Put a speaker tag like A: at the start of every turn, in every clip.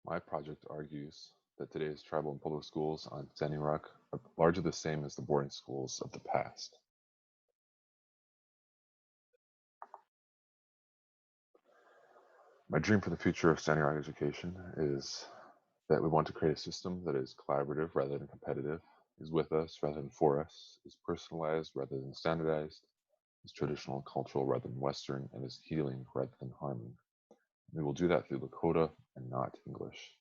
A: My project argues that today's tribal and public schools on Standing Rock are largely the same as the boarding schools of the past. My dream for the future of Standing Rock education is that we want to create a system that is collaborative rather than competitive, is with us rather than for us, is personalized rather than standardized, is traditional and cultural rather than Western, and is healing rather than harming. We will do that through Lakota and not English.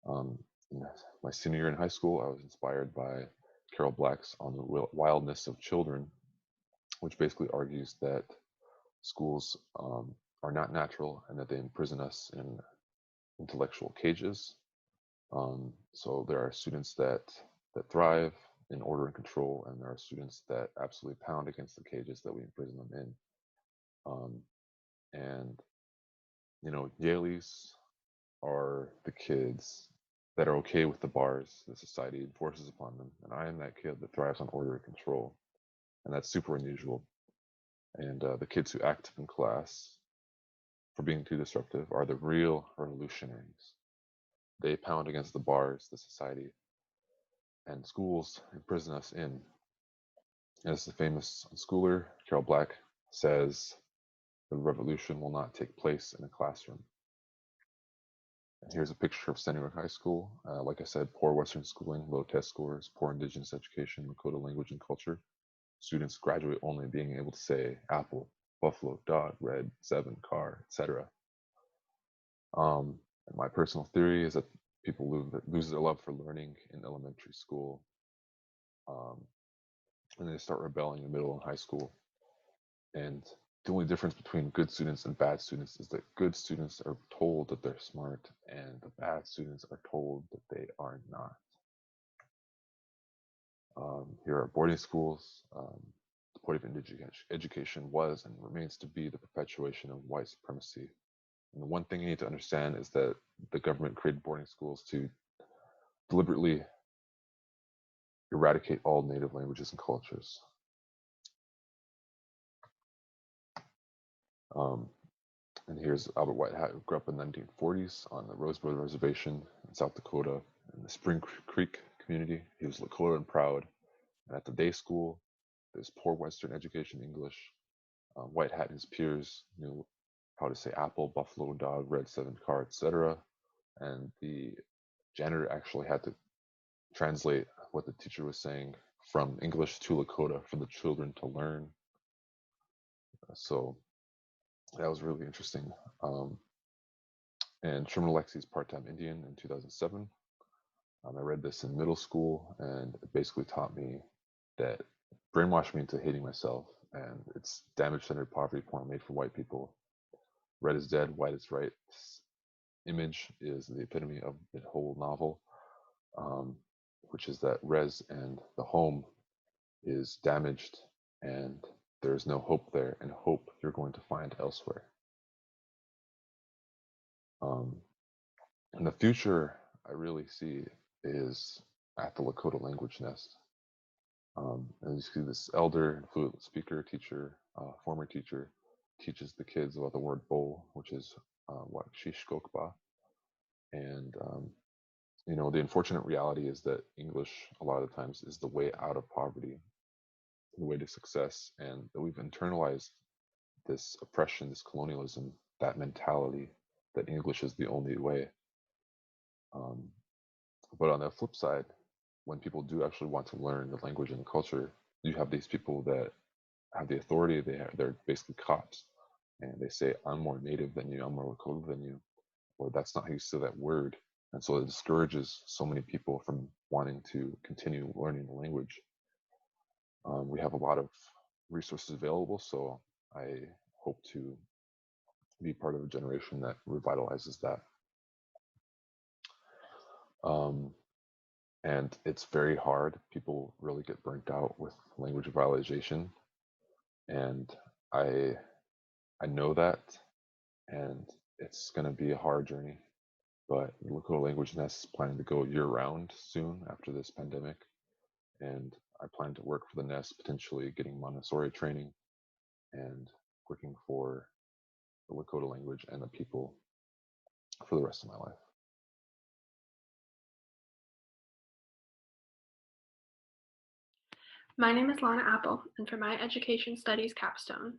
A: In my senior year in high school, I was inspired by Carol Black's On the Wildness of Children, which basically argues that schools are not natural and that they imprison us in intellectual cages. So there are students that thrive in order and control, and there are students that absolutely pound against the cages that we imprison them in. And Yaleys are the kids that are okay with the bars that society enforces upon them, and I am that kid that thrives on order and control, and that's super unusual. And the kids who act up in class for being too disruptive are the real revolutionaries. They pound against the bars that society and schools imprison us in. As the famous schooler Carol Black says, the revolution will not take place in a classroom. And here's a picture of Standing Rock High School. Like I said, poor Western schooling, low test scores, poor Indigenous education, Lakota language and culture. Students graduate only being able to say apple, buffalo, dog, red, 7, car, etc. And my personal theory is that people lose their love for learning in elementary school, and they start rebelling in middle and high school. And the only difference between good students and bad students is that good students are told that they're smart, and the bad students are told that they are not. Here are boarding schools. The point of education was and remains to be the perpetuation of white supremacy. And the one thing you need to understand is that the government created boarding schools to deliberately eradicate all native languages and cultures. And here's Albert Whitehat, who grew up in the 1940s on the Rosebud Reservation in South Dakota in the Spring Creek community. He was Lakota and proud. And at the day school, there's poor Western education English. Whitehat and his peers knew how to say apple, buffalo, dog, red, 7, car, etc. And the janitor actually had to translate what the teacher was saying from English to Lakota for the children to learn. So that was really interesting. And Sherman Alexie's Part-Time Indian in 2007. I read this in middle school, and it basically taught me that brainwashed me into hating myself, and it's damage-centered poverty porn made for white people. Red is dead, white is right. This image is the epitome of the whole novel, which is that res and the home is damaged, and there's no hope there, and hope you're going to find elsewhere. And the future I really see is at the Lakota language nest. And you see this elder, fluent speaker, teacher, former teacher, teaches the kids about the word bowl, which is Wakshishkokba. And, the unfortunate reality is that English, a lot of the times, is the way out of poverty, the way to success, and that we've internalized this oppression, this colonialism, that mentality that English is the only way. But on the flip side, when people do actually want to learn the language and the culture, you have these people that have the authority. They're basically cops, and they say, "I'm more native than you. I'm more Lakota than you," or "That's not how you say that word." And so it discourages so many people from wanting to continue learning the language. We have a lot of resources available, so I hope to be part of a generation that revitalizes that. And it's very hard. People really get burnt out with language revitalization, and I know that, and it's going to be a hard journey. But the Lakota Language Nest is planning to go year-round soon after this pandemic, and I plan to work for the Nest, potentially getting Montessori training and working for the Lakota language and the people for the rest of my life.
B: My name is Lana Apple, and for my Education Studies capstone,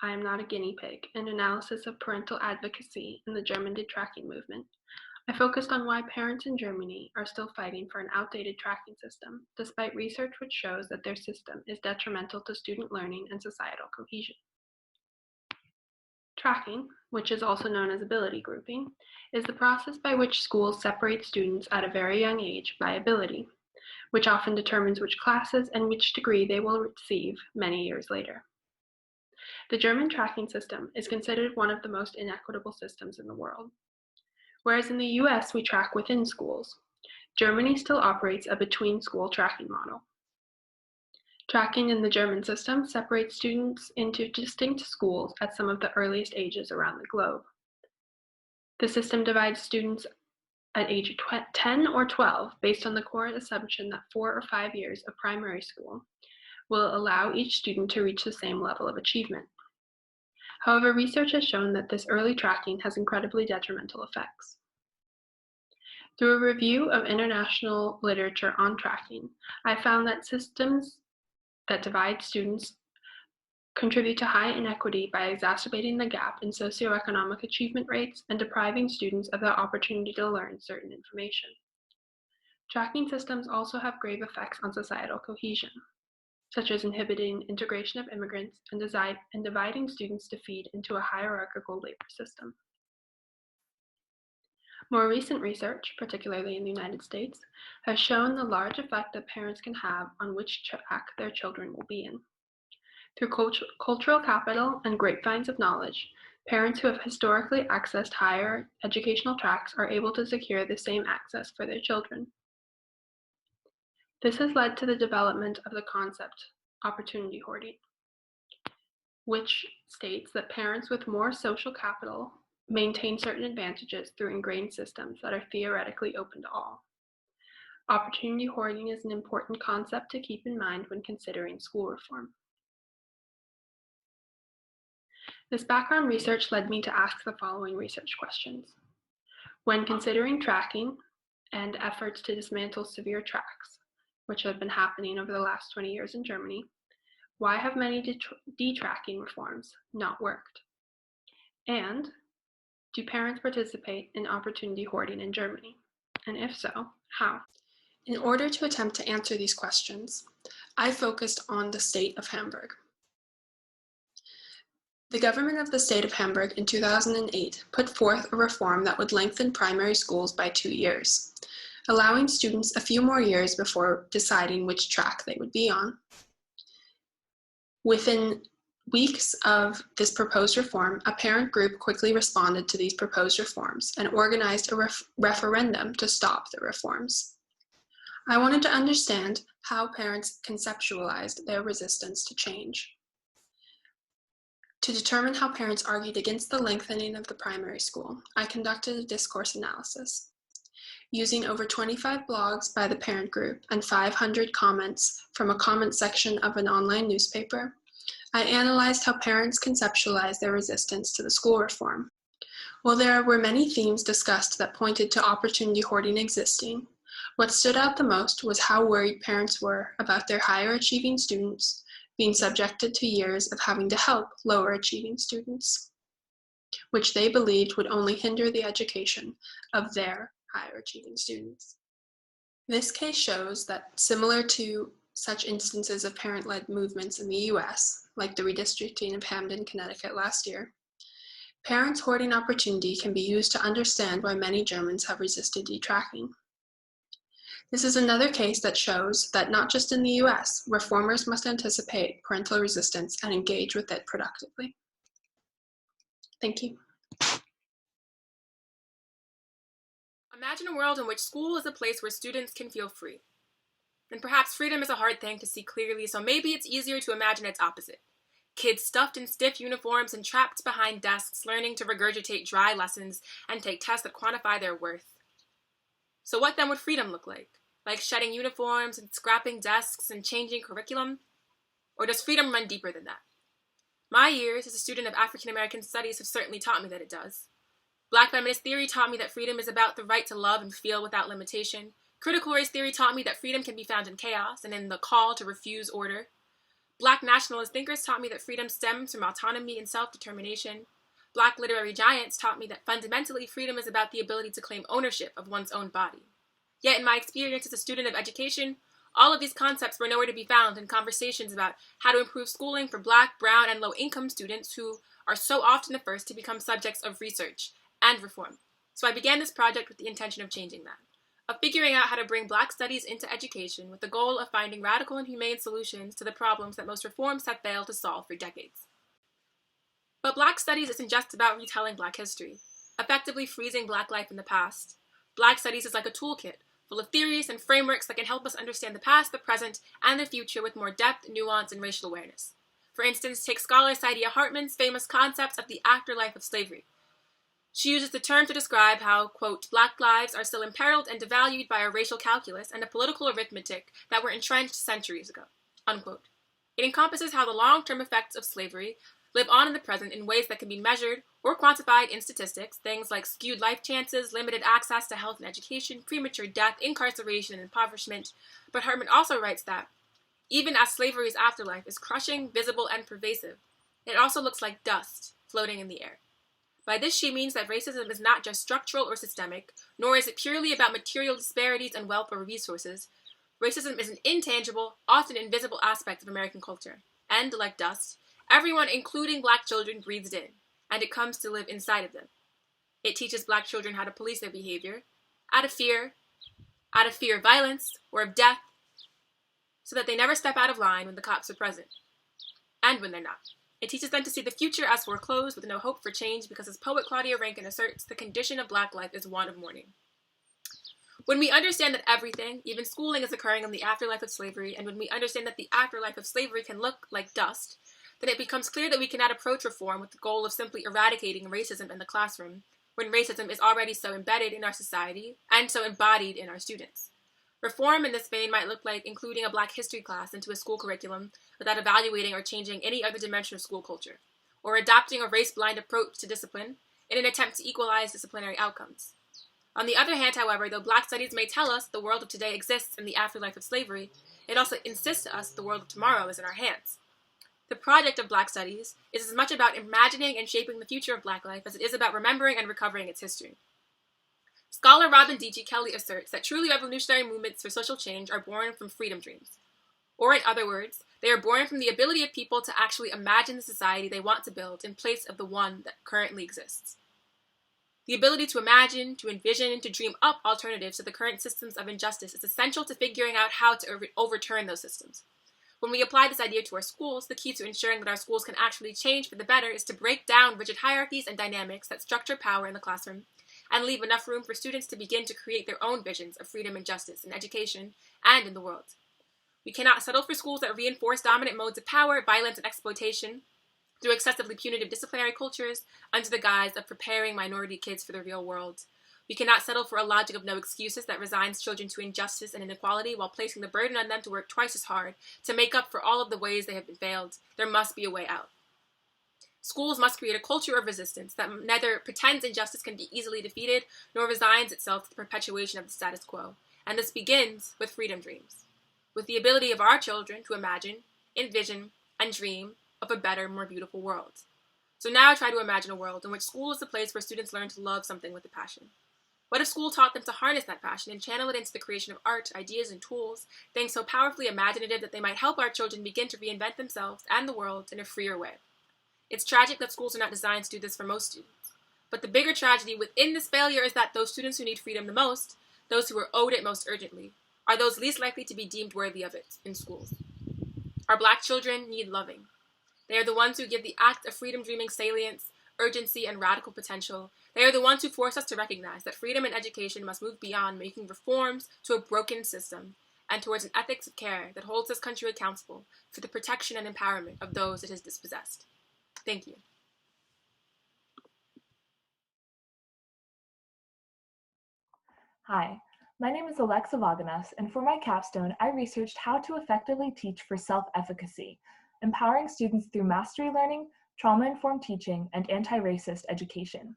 B: I am not a guinea pig, an analysis of parental advocacy in the German detracking movement. I focused on why parents in Germany are still fighting for an outdated tracking system, despite research which shows that their system is detrimental to student learning and societal cohesion. Tracking, which is also known as ability grouping, is the process by which schools separate students at a very young age by ability, which often determines which classes and which degree they will receive many years later. The German tracking system is considered one of the most inequitable systems in the world. Whereas in the US we track within schools, Germany still operates a between-school tracking model. Tracking in the German system separates students into distinct schools at some of the earliest ages around the globe. The system divides students at age 10 or 12 based on the core assumption that 4 or 5 years of primary school will allow each student to reach the same level of achievement. However, research has shown that this early tracking has incredibly detrimental effects. Through a review of international literature on tracking, I found that systems that divide students contribute to high inequity by exacerbating the gap in socioeconomic achievement rates and depriving students of the opportunity to learn certain information. Tracking systems also have grave effects on societal cohesion, such as inhibiting integration of immigrants and dividing students to feed into a hierarchical labor system. More recent research, particularly in the United States, has shown the large effect that parents can have on which track their children will be in. Through cultural capital and grapevines of knowledge, parents who have historically accessed higher educational tracks are able to secure the same access for their children. This has led to the development of the concept opportunity hoarding, which states that parents with more social capital maintain certain advantages through ingrained systems that are theoretically open to all. Opportunity hoarding is an important concept to keep in mind when considering school reform. This background research led me to ask the following research questions. When considering tracking and efforts to dismantle severe tracks, which have been happening over the last 20 years in Germany, why have many detracking reforms not worked? And do parents participate in opportunity hoarding in Germany? And if so, how? In order to attempt to answer these questions, I focused on the state of Hamburg. The government of the state of Hamburg in 2008 put forth a reform that would lengthen primary schools by 2 years, allowing students a few more years before deciding which track they would be on. Within weeks of this proposed reform, a parent group quickly responded to these proposed reforms and organized a referendum to stop the reforms. I wanted to understand how parents conceptualized their resistance to change. To determine how parents argued against the lengthening of the primary school, I conducted a discourse analysis. Using over 25 blogs by the parent group and 500 comments from a comment section of an online newspaper, I analyzed how parents conceptualized their resistance to the school reform. While there were many themes discussed that pointed to opportunity hoarding existing, what stood out the most was how worried parents were about their higher achieving students being subjected to years of having to help lower achieving students, which they believed would only hinder the education of their higher achieving students. This case shows that, similar to such instances of parent-led movements in the US, like the redistricting of Hamden, Connecticut last year, parents hoarding opportunity can be used to understand why many Germans have resisted detracking. This is another case that shows that not just in the US, reformers must anticipate parental resistance and engage with it productively. Thank you.
C: Imagine a world in which school is a place where students can feel free. And perhaps freedom is a hard thing to see clearly, so maybe it's easier to imagine its opposite. Kids stuffed in stiff uniforms and trapped behind desks, learning to regurgitate dry lessons and take tests that quantify their worth. So what then would freedom look like? Like shedding uniforms and scrapping desks and changing curriculum? Or does freedom run deeper than that? My years as a student of African American studies have certainly taught me that it does. Black feminist theory taught me that freedom is about the right to love and feel without limitation, Critical race theory taught me that freedom can be found in chaos and in the call to refuse order. Black nationalist thinkers taught me that freedom stems from autonomy and self-determination. Black literary giants taught me that fundamentally freedom is about the ability to claim ownership of one's own body. Yet in my experience as a student of education, all of these concepts were nowhere to be found in conversations about how to improve schooling for Black, brown, and low-income students who are so often the first to become subjects of research and reform. So I began this project with the intention of changing that, of figuring out how to bring Black studies into education with the goal of finding radical and humane solutions to the problems that most reforms have failed to solve for decades. But Black studies isn't just about retelling Black history, effectively freezing Black life in the past. Black studies is like a toolkit, full of theories and frameworks that can help us understand the past, the present, and the future with more depth, nuance, and racial awareness. For instance, take scholar Saidiya Hartman's famous concepts of the afterlife of slavery. She uses the term to describe how, quote, Black lives are still imperiled and devalued by a racial calculus and a political arithmetic that were entrenched centuries ago, unquote. It encompasses how the long-term effects of slavery live on in the present in ways that can be measured or quantified in statistics, things like skewed life chances, limited access to health and education, premature death, incarceration, and impoverishment. But Hartman also writes that, even as slavery's afterlife is crushing, visible, and pervasive, it also looks like dust floating in the air. By this, she means that racism is not just structural or systemic, nor is it purely about material disparities and wealth or resources. Racism is an intangible, often invisible aspect of American culture. And, like dust, everyone, including Black children, breathes in, and it comes to live inside of them. It teaches Black children how to police their behavior, out of fear of violence or of death, so that they never step out of line when the cops are present, and when they're not. It teaches them to see the future as foreclosed with no hope for change because, as poet Claudia Rankine asserts, the condition of Black life is one of mourning. When we understand that everything, even schooling, is occurring in the afterlife of slavery, and when we understand that the afterlife of slavery can look like dust, then it becomes clear that we cannot approach reform with the goal of simply eradicating racism in the classroom, when racism is already so embedded in our society and so embodied in our students. Reform in this vein might look like including a Black history class into a school curriculum without evaluating or changing any other dimension of school culture, or adopting a race-blind approach to discipline in an attempt to equalize disciplinary outcomes. On the other hand, however, though Black studies may tell us the world of today exists in the afterlife of slavery, it also insists to us the world of tomorrow is in our hands. The project of Black studies is as much about imagining and shaping the future of Black life as it is about remembering and recovering its history. Scholar Robin D.G. Kelley asserts that truly revolutionary movements for social change are born from freedom dreams. Or in other words, they are born from the ability of people to actually imagine the society they want to build in place of the one that currently exists. The ability to imagine, to envision, and to dream up alternatives to the current systems of injustice is essential to figuring out how to overturn those systems. When we apply this idea to our schools, the key to ensuring that our schools can actually change for the better is to break down rigid hierarchies and dynamics that structure power in the classroom, and leave enough room for students to begin to create their own visions of freedom and justice in education and in the world. We cannot settle for schools that reinforce dominant modes of power, violence, and exploitation through excessively punitive disciplinary cultures under the guise of preparing minority kids for the real world. We cannot settle for a logic of no excuses that resigns children to injustice and inequality while placing the burden on them to work twice as hard to make up for all of the ways they have been failed. There must be a way out. Schools must create a culture of resistance that neither pretends injustice can be easily defeated nor resigns itself to the perpetuation of the status quo. And this begins with freedom dreams, with the ability of our children to imagine, envision, and dream of a better, more beautiful world. So now I try to imagine a world in which school is the place where students learn to love something with a passion. What if school taught them to harness that passion and channel it into the creation of art, ideas, and tools, things so powerfully imaginative that they might help our children begin to reinvent themselves and the world in a freer way? It's tragic that schools are not designed to do this for most students. But the bigger tragedy within this failure is that those students who need freedom the most, those who are owed it most urgently, are those least likely to be deemed worthy of it in schools. Our Black children need loving. They are the ones who give the act of freedom dreaming salience, urgency, and radical potential. They are the ones who force us to recognize that freedom and education must move beyond making reforms to a broken system and towards an ethics of care that holds this country accountable for the protection and empowerment of those it has dispossessed. Thank you.
D: Hi, my name is Alexa Vaghenas, and for my capstone, I researched how to effectively teach for self-efficacy, empowering students through mastery learning, trauma-informed teaching, and anti-racist education.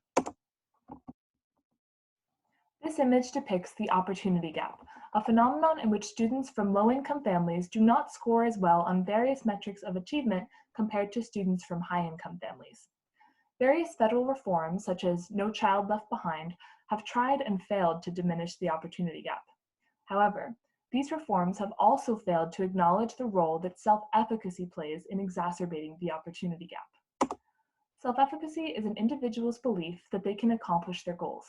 D: This image depicts the opportunity gap, a phenomenon in which students from low-income families do not score as well on various metrics of achievement compared to students from high-income families. Various federal reforms, such as No Child Left Behind, have tried and failed to diminish the opportunity gap. However, these reforms have also failed to acknowledge the role that self-efficacy plays in exacerbating the opportunity gap. Self-efficacy is an individual's belief that they can accomplish their goals.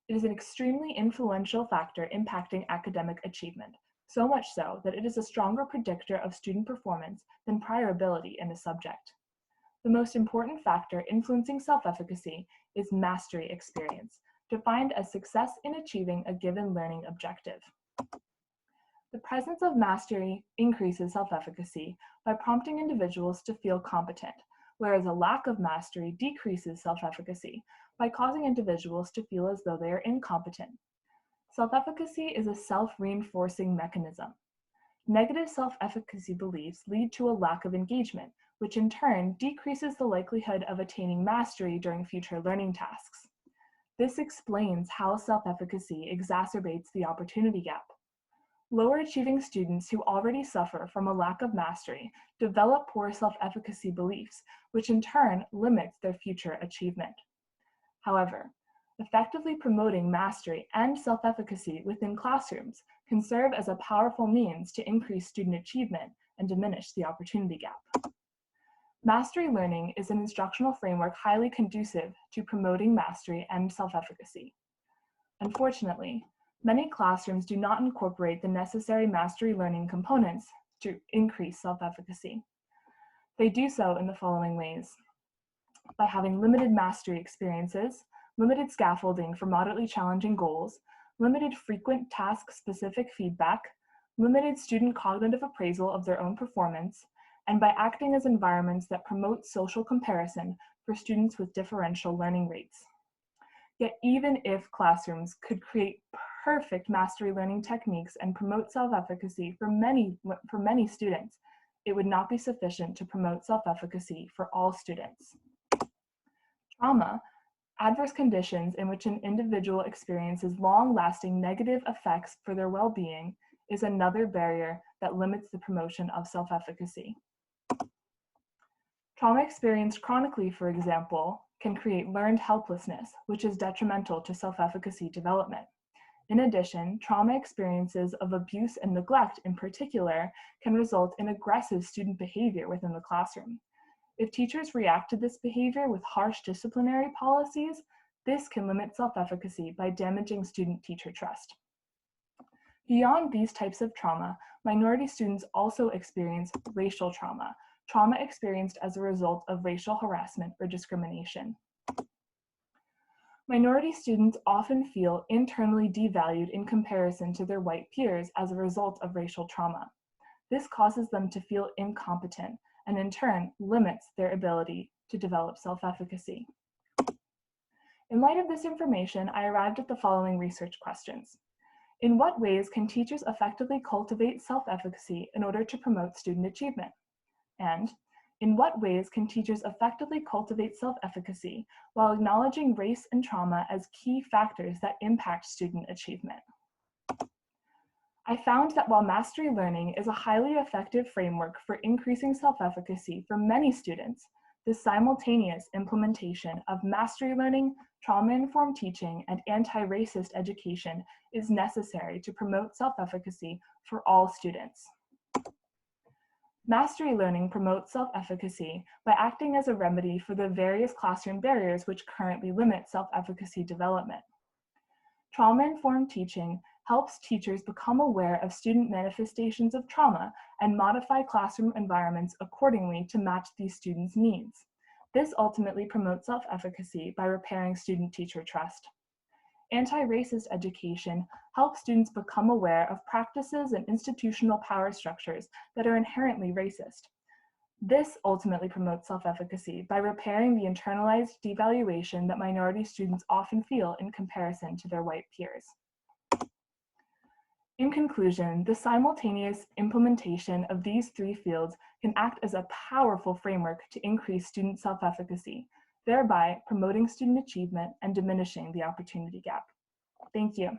D: It is an extremely influential factor impacting academic achievement, so much so that it is a stronger predictor of student performance than prior ability in a subject. The most important factor influencing self-efficacy is mastery experience, defined as success in achieving a given learning objective. The presence of mastery increases self-efficacy by prompting individuals to feel competent, whereas a lack of mastery decreases self-efficacy by causing individuals to feel as though they are incompetent. Self-efficacy is a self-reinforcing mechanism. Negative self-efficacy beliefs lead to a lack of engagement, which in turn decreases the likelihood of attaining mastery during future learning tasks. This explains how self-efficacy exacerbates the opportunity gap. Lower achieving students who already suffer from a lack of mastery develop poor self-efficacy beliefs, which in turn limits their future achievement. However, effectively promoting mastery and self-efficacy within classrooms can serve as a powerful means to increase student achievement and diminish the opportunity gap. Mastery learning is an instructional framework highly conducive to promoting mastery and self-efficacy. Unfortunately, many classrooms do not incorporate the necessary mastery learning components to increase self-efficacy. They do so in the following ways: by having limited mastery experiences, limited scaffolding for moderately challenging goals, limited frequent task-specific feedback, limited student cognitive appraisal of their own performance, and by acting as environments that promote social comparison for students with differential learning rates. Yet even if classrooms could create perfect mastery learning techniques and promote self-efficacy for many students, it would not be sufficient to promote self-efficacy for all students. Trauma, adverse conditions in which an individual experiences long-lasting negative effects for their well-being, is another barrier that limits the promotion of self-efficacy. Trauma experienced chronically, for example, can create learned helplessness, which is detrimental to self-efficacy development. In addition, trauma experiences of abuse and neglect in particular can result in aggressive student behavior within the classroom. If teachers react to this behavior with harsh disciplinary policies, this can limit self-efficacy by damaging student-teacher trust. Beyond these types of trauma, minority students also experience racial trauma, trauma experienced as a result of racial harassment or discrimination. Minority students often feel internally devalued in comparison to their white peers as a result of racial trauma. This causes them to feel incompetent and in turn limits their ability to develop self-efficacy. In light of this information, I arrived at the following research questions. In what ways can teachers effectively cultivate self-efficacy in order to promote student achievement? And in what ways can teachers effectively cultivate self-efficacy while acknowledging race and trauma as key factors that impact student achievement? I found that while mastery learning is a highly effective framework for increasing self-efficacy for many students, the simultaneous implementation of mastery learning, trauma-informed teaching, and anti-racist education is necessary to promote self-efficacy for all students. Mastery learning promotes self-efficacy by acting as a remedy for the various classroom barriers which currently limit self-efficacy development. Trauma-informed teaching helps teachers become aware of student manifestations of trauma and modify classroom environments accordingly to match these students' needs. This ultimately promotes self-efficacy by repairing student-teacher trust. Anti-racist education helps students become aware of practices and institutional power structures that are inherently racist. This ultimately promotes self-efficacy by repairing the internalized devaluation that minority students often feel in comparison to their white peers. In conclusion, the simultaneous implementation of these three fields can act as a powerful framework to increase student self-efficacy, thereby promoting student achievement and diminishing the opportunity gap. Thank you.